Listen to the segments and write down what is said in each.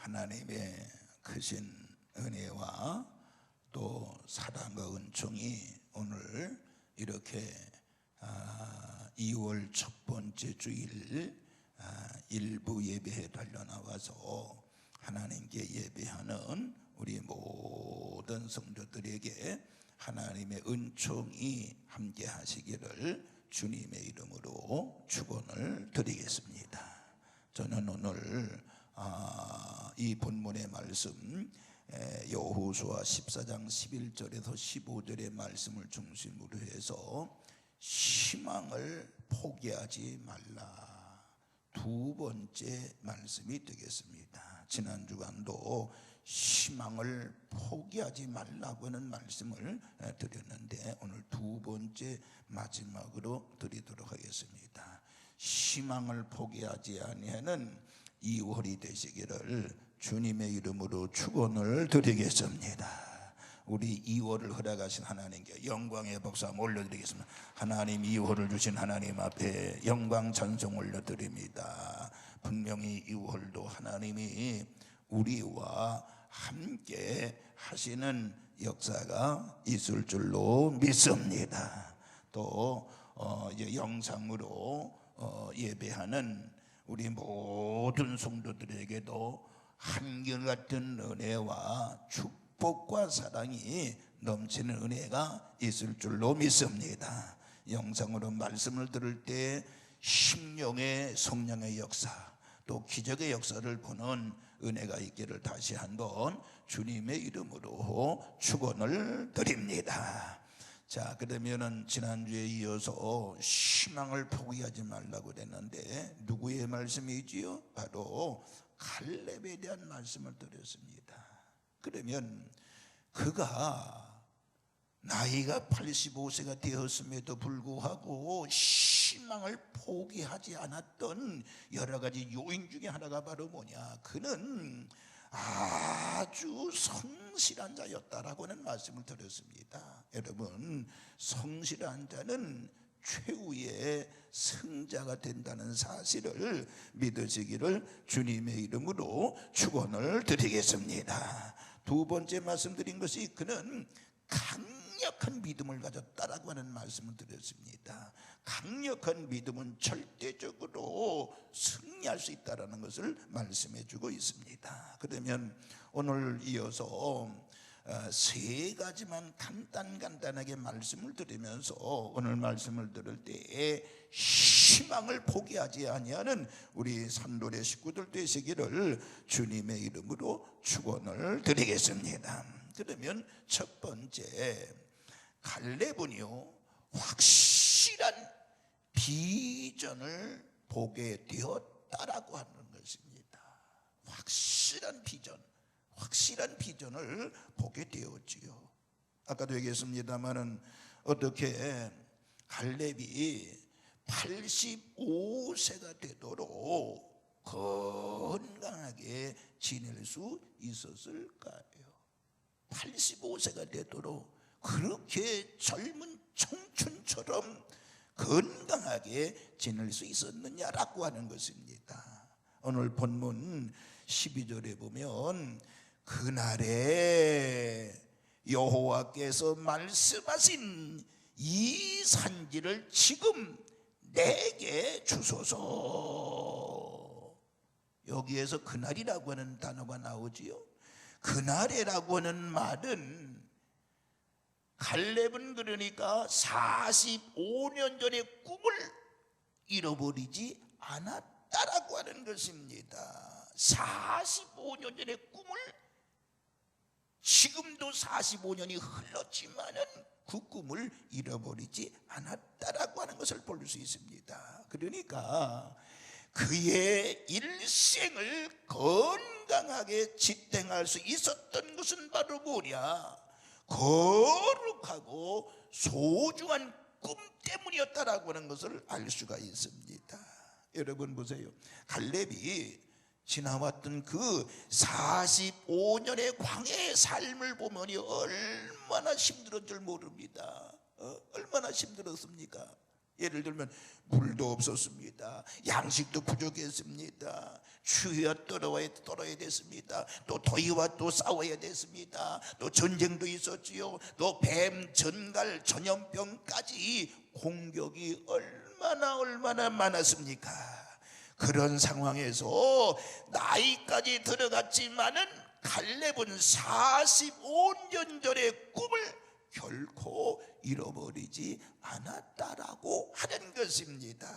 하나님의 크신 은혜와 또 사랑과 은총이 오늘 이렇게 2월 첫 번째 주일 일부 예배에 달려나와서 하나님께 예배하는 우리 모든 성도들에게 하나님의 은총이 함께 하시기를 주님의 이름으로 축원을 드리겠습니다. 저는 오늘 이 본문의 말씀 여호수아 14장 11절에서 15절의 말씀을 중심으로 해서 희망을 포기하지 말라, 두 번째 말씀이 되겠습니다. 지난 주간도 희망을 포기하지 말라고 하는 말씀을 드렸는데 오늘 두 번째 마지막으로 드리도록 하겠습니다. 희망을 포기하지 아니하는 2월이 되시기를 주님의 이름으로 축원을 드리겠습니다. 우리 2월을 허락하신 하나님께 영광의 박수 한번 올려드리겠습니다. 하나님, 2월을 주신 하나님 앞에 영광 찬송 올려드립니다. 분명히 2월도 하나님이 우리와 함께 하시는 역사가 있을 줄로 믿습니다. 또 이제 영상으로 예배하는 우리 모든 성도들에게도 한결같은 은혜와 축복과 사랑이 넘치는 은혜가 있을 줄로 믿습니다. 영상으로 말씀을 들을 때 심령의 성령의 역사, 또 기적의 역사를 보는 은혜가 있기를 다시 한번 주님의 이름으로 축원을 드립니다. 자, 그러면은 지난주에 이어서 희망을 포기하지 말라고 그랬는데 누구의 말씀이지요? 바로 갈렙에 대한 말씀을 드렸습니다. 그러면 그가 나이가 85세가 되었음에도 불구하고 희망을 포기하지 않았던 여러 가지 요인 중에 하나가 바로 뭐냐? 그는 아주 성실한 자였다라고 하는 말씀을 드렸습니다. 여러분, 성실한 자는 최후의 승자가 된다는 사실을 믿으시기를 주님의 이름으로 축원을 드리겠습니다. 두 번째 말씀드린 것이 그는 강력한 믿음을 가졌다라고 하는 말씀을 드렸습니다. 강력한 믿음은 절대적으로 승리할 수 있다라는 것을 말씀해 주고 있습니다. 그러면 오늘 이어서 세 가지만 간단하게 말씀을 드리면서 오늘 말씀을 들을 때에 희망을 포기하지 아니하는 우리 산돌의 식구들 되시기를 주님의 이름으로 축원을 드리겠습니다. 그러면 첫 번째, 갈렙은요 확실한 비전을 보게 되었다라고 하는 것입니다. 확실한 비전을 보게 되었지요. 아까도 얘기했습니다마는 어떻게 갈렙이 85세가 되도록 건강하게 지낼 수 있었을까요? 85세가 되도록 그렇게 젊은 청춘처럼 건강하게 지낼 수 있었느냐라고 하는 것입니다. 오늘 본문 12절에 보면 그날에 여호와께서 말씀하신 이 산지를 지금 내게 주소서. 여기에서 그날이라고 하는 단어가 나오지요. 그날이라고 하는 말은 갈렙은 그러니까 45년 전의 꿈을 잃어버리지 않았다라고 하는 것입니다. 45년 전의 꿈을 지금도 45년이 흘렀지만은 그 꿈을 잃어버리지 않았다라고 하는 것을 볼 수 있습니다. 그러니까 그의 일생을 건강하게 지탱할 수 있었던 것은 바로 뭐냐? 거룩하고 소중한 꿈 때문이었다라고 하는 것을 알 수가 있습니다. 여러분 보세요. 갈렙이 지나왔던 그 45년의 광야의 삶을 보면 얼마나 힘들었던 줄 모릅니다. 얼마나 힘들었습니까? 예를 들면 물도 없었습니다. 양식도 부족했습니다. 추위가 떨어야 됐습니다. 또 더위와 또 싸워야 됐습니다. 또 전쟁도 있었지요. 또 뱀, 전갈, 전염병까지 공격이 얼마나 많았습니까? 그런 상황에서 나이까지 들어갔지만은 갈렙은 45년 전의 꿈을 결코 잃어버리지 않았다라고 하는 것입니다.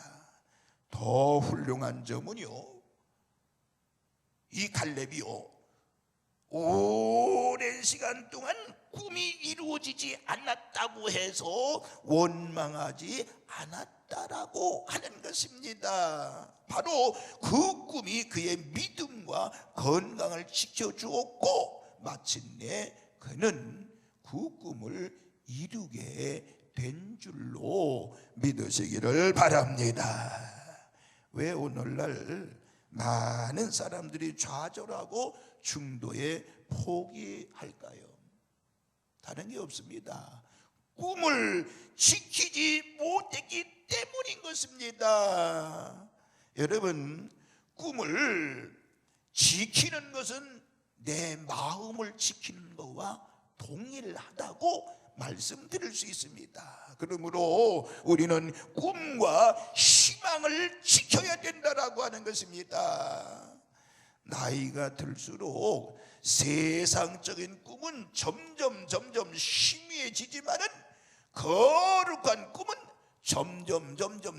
더 훌륭한 점은요, 이 갈렙이요, 오랜 시간 동안 꿈이 이루어지지 않았다고 해서 원망하지 않았다라고 하는 것입니다. 바로 그 꿈이 그의 믿음과 건강을 지켜주었고 마침내 그는 그 꿈을 이루게 된 줄로 믿으시기를 바랍니다. 왜 오늘날 많은 사람들이 좌절하고 중도에 포기할까요? 다른 게 없습니다. 꿈을 지키지 못했기 때문인 것입니다. 여러분, 꿈을 지키는 것은 내 마음을 지키는 것과 동일하다고 말씀드릴 수 있습니다. 그러므로 우리는 꿈과 희망을 지켜야 된다라고 하는 것입니다. 나이가 들수록 세상적인 꿈은 점점 희미해지지만은 거룩한 꿈은 점점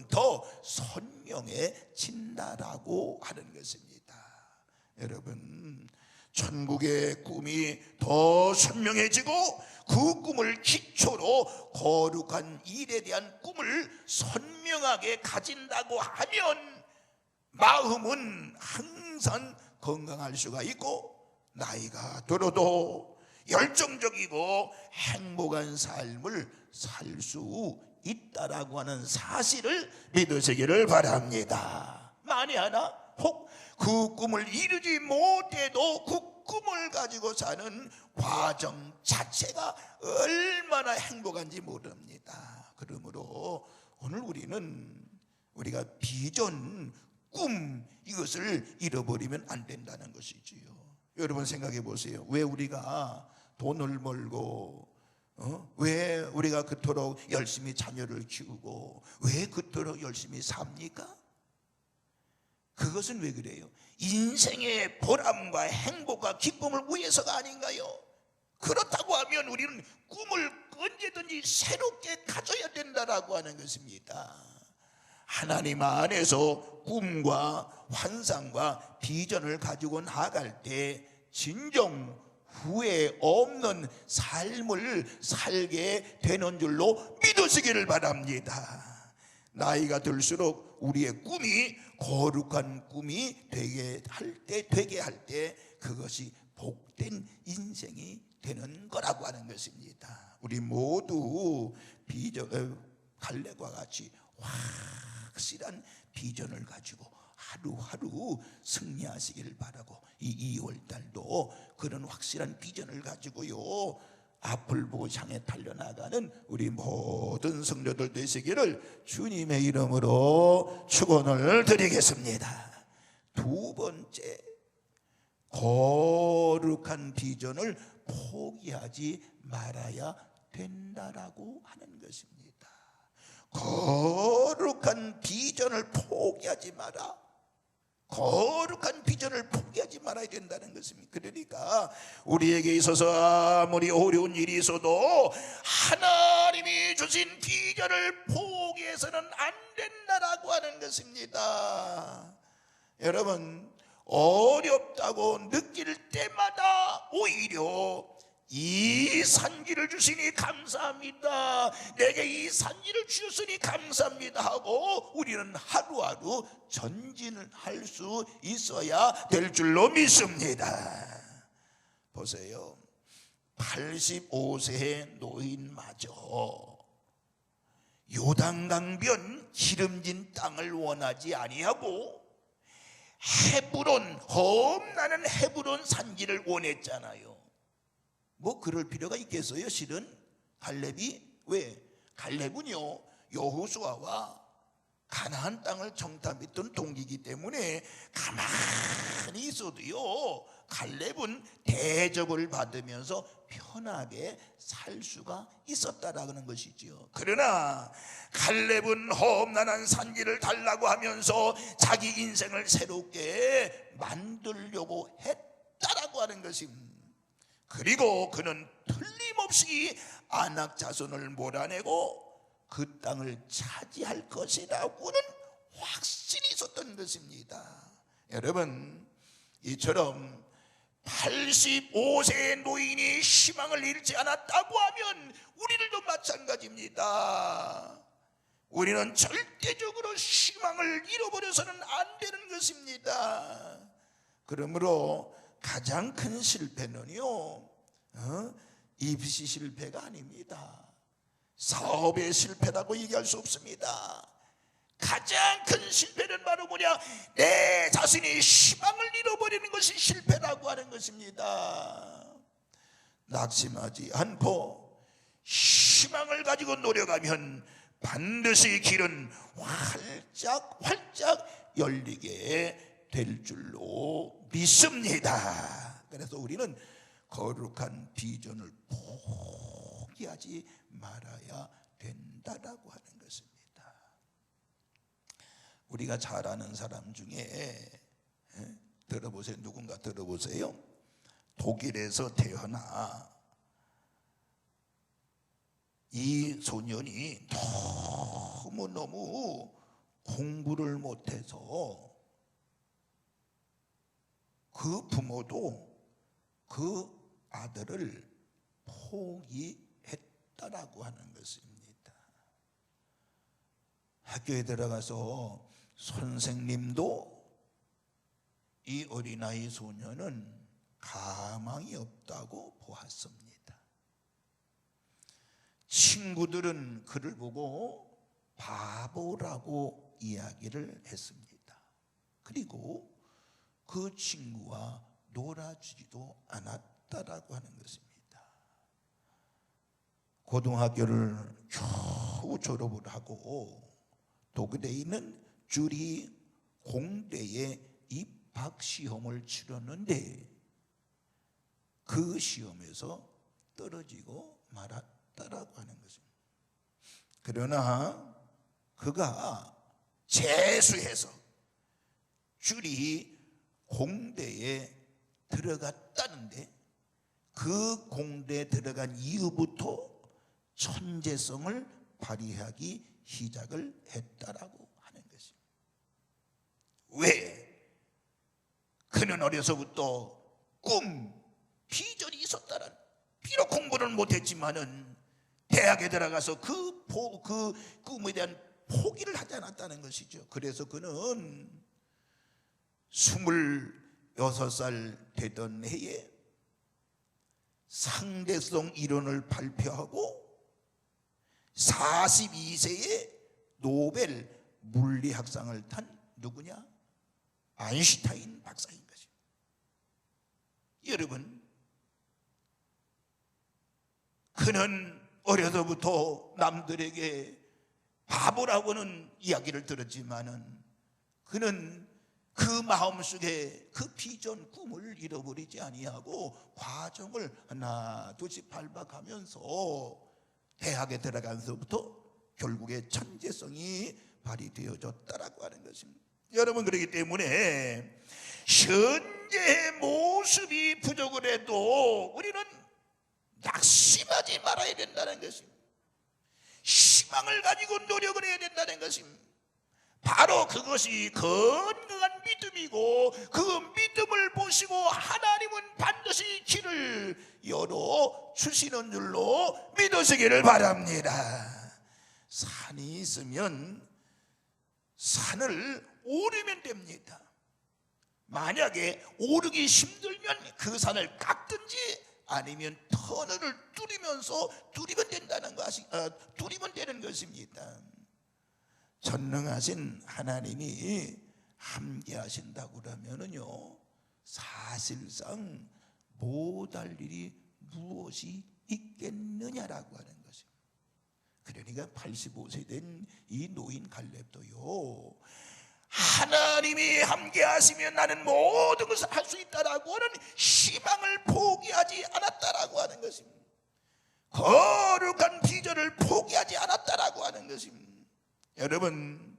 더 선명해진다라고 하는 것입니다. 여러분, 천국의 꿈이 더 선명해지고 그 꿈을 기초로 거룩한 일에 대한 꿈을 선명하게 가진다고 하면 마음은 항상 건강할 수가 있고 나이가 들어도 열정적이고 행복한 삶을 살 수 있다라고 하는 사실을 믿으시기를 바랍니다. 만에 하나 혹 그 꿈을 이루지 못해도 그 꿈을 가지고 사는 과정 자체가 얼마나 행복한지 모릅니다. 그러므로 오늘 우리가 비전, 꿈 이것을 잃어버리면 안 된다는 것이지요. 여러분 생각해 보세요. 왜 우리가 돈을 벌고 왜 우리가 그토록 열심히 자녀를 키우고 왜 그토록 열심히 삽니까? 그것은 왜 그래요? 인생의 보람과 행복과 기쁨을 위해서가 아닌가요? 그렇다고 하면 우리는 꿈을 언제든지 새롭게 가져야 된다라고 하는 것입니다. 하나님 안에서 꿈과 환상과 비전을 가지고 나갈 때 진정 후회 없는 삶을 살게 되는 줄로 믿으시기를 바랍니다. 나이가 들수록 우리의 꿈이 거룩한 꿈이 되게 할 때 그것이 복된 인생이 되는 거라고 하는 것입니다. 우리 모두 갈렙과 같이 확실한 비전을 가지고 하루하루 승리하시기를 바라고 이 2월 달도 그런 확실한 비전을 가지고요 앞을 보고 향해 달려나가는 우리 모든 성도들 되시기를 주님의 이름으로 축원을 드리겠습니다. 두 번째, 거룩한 비전을 포기하지 말아야 된다라고 하는 것입니다. 거룩한 비전을 포기하지 마라. 거룩한 비전을 포기하지 말아야 된다는 것입니다. 그러니까 우리에게 있어서 아무리 어려운 일이 있어도 하나님이 주신 비전을 포기해서는 안 된다라고 하는 것입니다. 여러분, 어렵다고 느낄 때마다 오히려 이 산지를 주시니 감사합니다, 내게 이 산지를 주셨으니 감사합니다 하고 우리는 하루하루 전진을 할 수 있어야 될 줄로 믿습니다. 보세요, 85세의 노인마저 요단강변 기름진 땅을 원하지 아니하고 헤브론, 험난한 헤브론 산지를 원했잖아요. 뭐 그럴 필요가 있겠어요? 실은 갈렙이 왜? 갈렙은요 여호수아와 가나안 땅을 정탐했던 동기이기 때문에 가만히 있어도요 갈렙은 대접을 받으면서 편하게 살 수가 있었다라는 것이지요. 그러나 갈렙은 험난한 산길을 달라고 하면서 자기 인생을 새롭게 만들려고 했다라고 하는 것입니다. 그리고 그는 틀림없이 아낙 자손을 몰아내고 그 땅을 차지할 것이라고는 확신이 있었던 것입니다. 여러분, 이처럼 85세의 노인이 희망을 잃지 않았다고 하면 우리들도 마찬가지입니다. 우리는 절대적으로 희망을 잃어버려서는 안 되는 것입니다. 그러므로 가장 큰 실패는요 입시 실패가 아닙니다. 사업의 실패라고 얘기할 수 없습니다. 가장 큰 실패는 바로 뭐냐? 내 자신이 희망을 잃어버리는 것이 실패라고 하는 것입니다. 낙심하지 않고 희망을 가지고 노력하면 반드시 길은 활짝 열리게 될 줄로 믿습니다. 그래서 우리는 거룩한 비전을 포기하지 말아야 된다라고 하는 것입니다. 우리가 잘 아는 사람 중에 들어보세요. 누군가 들어보세요. 독일에서 태어나 이 소년이 너무너무 공부를 못해서 그 부모도 그 아들을 포기했다라고 하는 것입니다. 학교에 들어가서 선생님도 이 어린아이 소년은 가망이 없다고 보았습니다. 친구들은 그를 보고 바보라고 이야기를 했습니다. 그리고 그 친구와 놀아주지도 않았다라고 하는 것입니다. 고등학교를 겨우 졸업을 하고 독일에 있는 주리 공대에 입학시험을 치렀는데 그 시험에서 떨어지고 말았다라고 하는 것입니다. 그러나 그가 재수해서 주리 공대에 들어갔다는데 그 공대에 들어간 이후부터 천재성을 발휘하기 시작을 했다라고 하는 것입니다. 왜? 그는 어려서부터 비전이 있었다는, 비록 공부를 못했지만은 대학에 들어가서 그 꿈에 대한 포기를 하지 않았다는 것이죠. 그래서 그는 26살 되던 해에 상대성 이론을 발표하고 42세에 노벨 물리학상을 탄 누구냐? 아인슈타인 박사인 것입니다. 여러분, 그는 어려서부터 남들에게 바보라고는 이야기를 들었지만은 그는 그 마음속에 그 비전 꿈을 잃어버리지 아니하고 과정을 하나 둘씩 밟아가면서 대학에 들어가면서부터 결국에 천재성이 발휘되어졌다라고 하는 것입니다. 여러분, 그렇기 때문에 현재의 모습이 부족을 해도 우리는 낙심하지 말아야 된다는 것입니다. 희망을 가지고 노력을 해야 된다는 것입니다. 바로 그것이 건강한 믿음이고 그 믿음을 보시고 하나님은 반드시 길을 열어주시는 줄로 믿으시기를 바랍니다. 산이 있으면 산을 오르면 됩니다. 만약에 오르기 힘들면 그 산을 깎든지 아니면 터널을 뚫으면 된다는 것이 뚫으면 되는 것입니다. 전능하신 하나님이 함께 하신다고 그러면은요 사실상 못할 일이 무엇이 있겠느냐라고 하는 것입니다. 그러니까 85세 된 이 노인 갈렙도요, 하나님이 함께 하시면 나는 모든 것을 할 수 있다라고 하는 희망을 포기하지 않았다라고 하는 것입니다. 거룩한 비전을 포기하지 않았다라고 하는 것입니다. 여러분,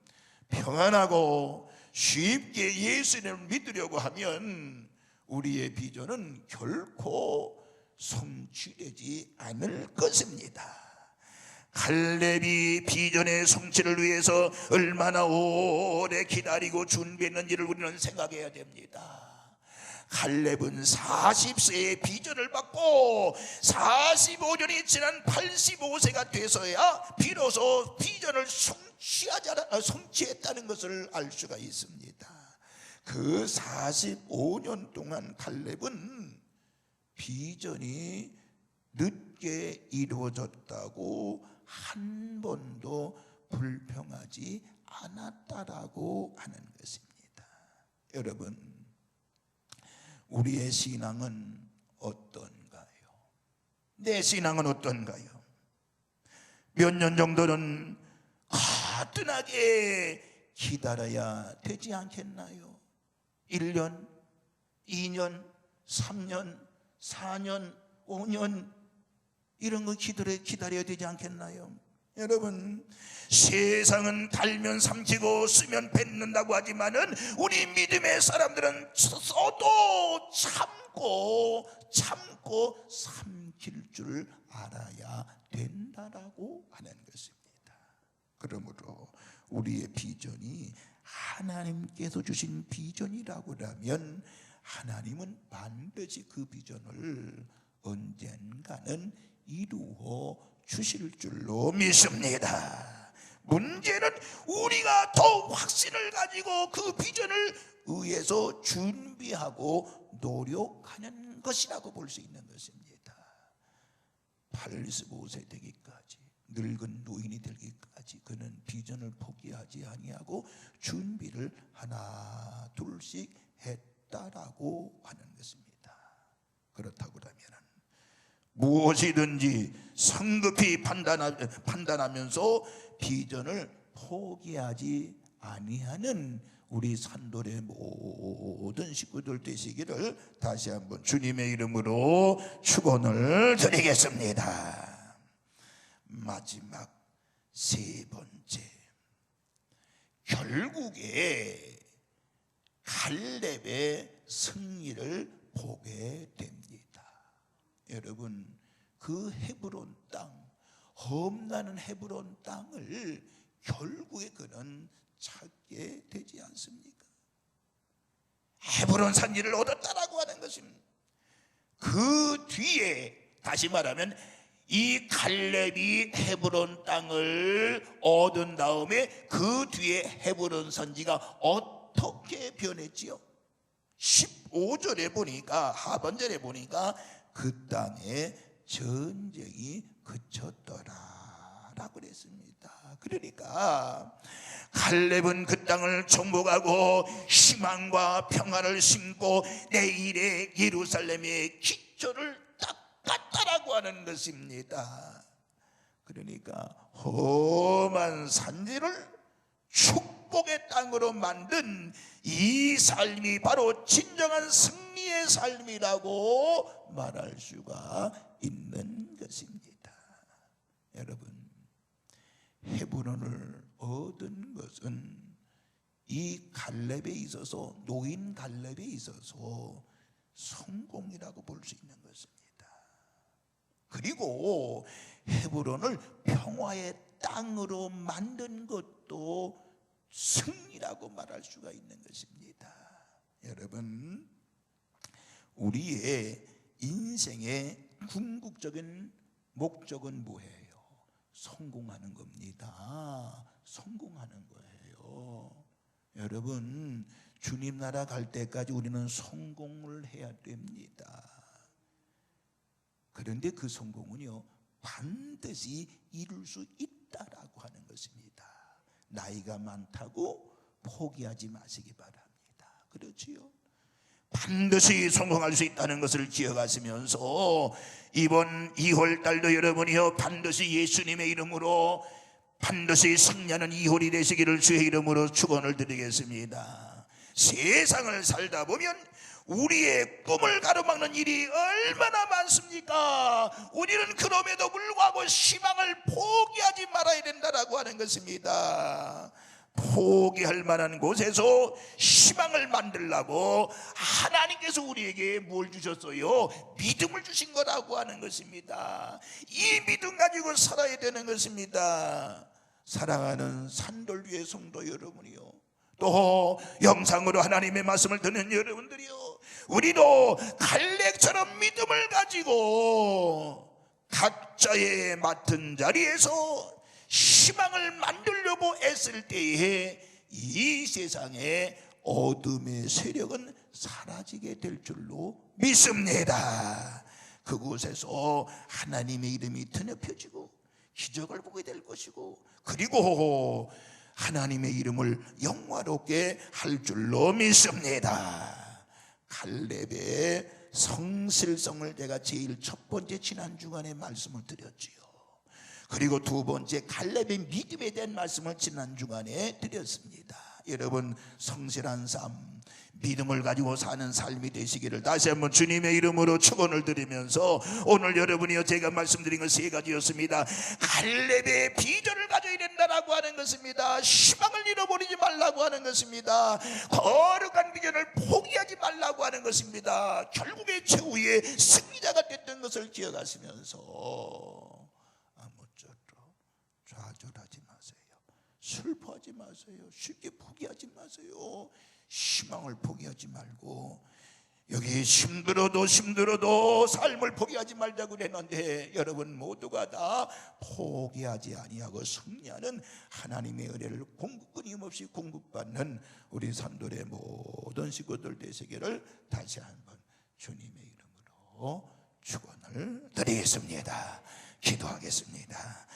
평안하고 쉽게 예수님을 믿으려고 하면 우리의 비전은 결코 성취되지 않을 것입니다. 갈렙이 비전의 성취를 위해서 얼마나 오래 기다리고 준비했는지를 우리는 생각해야 됩니다. 갈렙은 40세의 비전을 받고 45년이 지난 85세가 돼서야 비로소 비전을 성취했다는 것을 알 수가 있습니다. 그 45년 동안 갈렙은 비전이 늦게 이루어졌다고 한 번도 불평하지 않았다라고 하는 것입니다. 여러분, 우리의 신앙은 어떤가요? 내 신앙은 어떤가요? 몇 년 정도는 거뜬하게 기다려야 되지 않겠나요? 1년, 2년, 3년, 4년, 5년 이런 거 기다려야 되지 않겠나요? 여러분, 세상은 달면 삼키고 쓰면 뱉는다고 하지만은 우리 믿음의 사람들은 써도 참고 삼킬 줄 알아야 된다라고 하는 것입니다. 그러므로 우리의 비전이 하나님께서 주신 비전이라고 하면 하나님은 반드시 그 비전을 언젠가는 이루어 주실 줄로 믿습니다. 문제는 우리가 더욱 확신을 가지고 그 비전을 위해서 준비하고 노력하는 것이라고 볼 수 있는 것입니다. 85세 되기까지, 늙은 노인이 되기까지 그는 비전을 포기하지 아니하고 준비를 하나 둘씩 했다라고 하는 것입니다. 그렇다고 하면 무엇이든지 성급히 판단하면서 비전을 포기하지 아니하는 우리 산돌의 모든 식구들 되시기를 다시 한번 주님의 이름으로 축원을 드리겠습니다. 마지막 세 번째, 결국에 갈렙의 승리를 보게 됩니다. 여러분, 그 헤브론 땅, 험난한 헤브론 땅을 결국에 그는 찾게 되지 않습니까? 헤브론 산지를 얻었다라고 하는 것입니다. 그 뒤에, 다시 말하면 이 갈렙이 헤브론 땅을 얻은 다음에 그 뒤에 헤브론 산지가 어떻게 변했지요? 15절에 보니까, 하반절에 보니까 그 땅에 전쟁이 그쳤더라라고 그랬습니다. 그러니까 갈렙은 그 땅을 정복하고 희망과 평화를 심고 내일의 예루살렘의 기초를 닦았다라고 하는 것입니다. 그러니까 험한 산지를 축복의 땅으로 만든 이 삶이 바로 진정한 승리의 삶이라고 말할 수가 있는 것입니다. 여러분, 헤브론을 얻은 것은 이 갈렙에 있어서, 노인 갈렙에 있어서 성공이라고 볼 수 있는 것입니다. 그리고 헤브론을 평화의 땅으로 만든 것도 승리라고 말할 수가 있는 것입니다. 여러분, 우리의 인생의 궁극적인 목적은 뭐예요? 성공하는 겁니다. 성공하는 거예요. 여러분, 주님 나라 갈 때까지 우리는 성공을 해야 됩니다. 그런데 그 성공은요, 반드시 이룰 수 있다라고 하는 것입니다. 나이가 많다고 포기하지 마시기 바랍니다. 그렇지요? 반드시 성공할 수 있다는 것을 기억하시면서 이번 2월 달도 여러분이요 반드시 예수님의 이름으로 반드시 승리하는 2월이 되시기를 주의 이름으로 축원을 드리겠습니다. 세상을 살다 보면 우리의 꿈을 가로막는 일이 얼마나 많습니까? 우리는 그럼에도 불구하고 희망을 포기하지 말아야 된다라고 하는 것입니다. 포기할 만한 곳에서 희망을 만들라고 하나님께서 우리에게 뭘 주셨어요? 믿음을 주신 거라고 하는 것입니다. 이 믿음 가지고 살아야 되는 것입니다. 사랑하는 산돌교회 성도 여러분이요, 또 영상으로 하나님의 말씀을 듣는 여러분들이요, 우리도 갈렙처럼 믿음을 가지고 각자의 맡은 자리에서 희망을 만들려고 애쓸 때에 이 세상의 어둠의 세력은 사라지게 될 줄로 믿습니다. 그곳에서 하나님의 이름이 드높여지고 기적을 보게 될 것이고, 그리고 하나님의 이름을 영화롭게 할 줄로 믿습니다. 갈렙의 성실성을 제가 제일 첫 번째 지난 주간에 말씀을 드렸지요. 그리고 두 번째 갈렙의 믿음에 대한 말씀을 지난 주간에 드렸습니다. 여러분, 성실한 삶, 믿음을 가지고 사는 삶이 되시기를 다시 한번 주님의 이름으로 축원을 드리면서, 오늘 여러분이요 제가 말씀드린 건 세 가지였습니다. 갈렙의 비전을 가져야 된다라고 하는 것입니다. 희망을 잃어버리지 말라고 하는 것입니다. 거룩한 비전을 포기하지 말라고 하는 것입니다. 결국에 최후의 승리자가 됐던 것을 기억하시면서 아무쪼록 좌절하지 마세요. 슬퍼하지 마세요. 쉽게 포기하지 마세요. 희망을 포기하지 말고, 여기 힘들어도 삶을 포기하지 말자고 그랬는데 여러분 모두가 다 포기하지 아니하고 승리하는 하나님의 은혜를 끊임없이 공급받는 우리 산돌의 모든 식구들 되시기를 다시 한번 주님의 이름으로 축원을 드리겠습니다. 기도하겠습니다.